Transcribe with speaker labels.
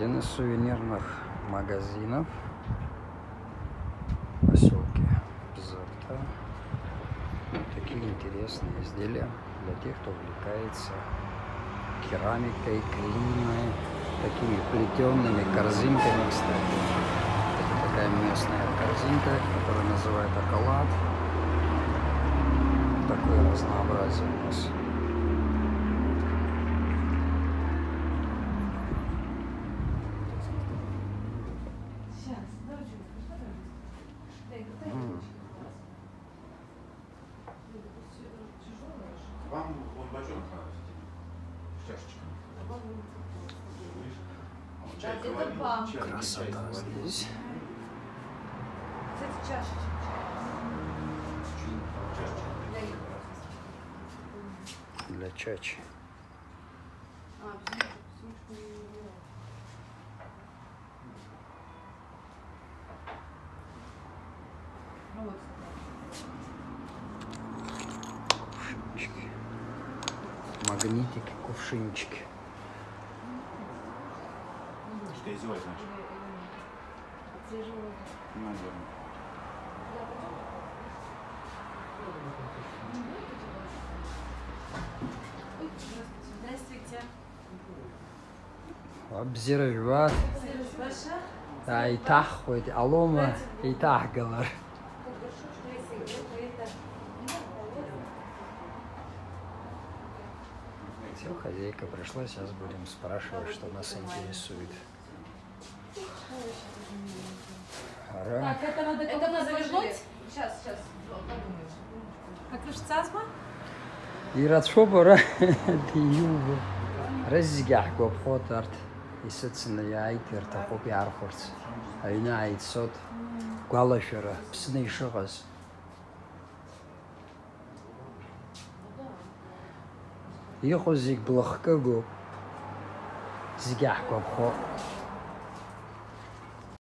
Speaker 1: Один из сувенирных магазинов в поселке Бзыкта. Такие интересные изделия для тех, кто увлекается керамикой, глиной, такими плетеными корзинками, кстати. Это такая местная корзинка, которую называют околад. Такое разнообразие у нас.
Speaker 2: Вам он бочонок надо с чашечками.
Speaker 1: Красота здесь.
Speaker 3: Кстати, чашечка.
Speaker 1: Для чачи. Кувшинчики. Магнитики, кувшинчики.
Speaker 2: Что издевать, значит? Наверное.
Speaker 3: Здравствуйте.
Speaker 1: Обзирать. Айтах хоть алома айтах говор. Все, хозяйка пришла, сейчас будем спрашивать, что нас интересует. Ара.
Speaker 3: Так, это надо завернуть? Сейчас. Как цазма?
Speaker 1: Иратшобора диюбо. Разгах гопхотарт. Исыцны яйтер тахоп ярхорц. Айна айтсот. Галашера псны шыгыз. Ихозик блахка гоп. Згах гопхо.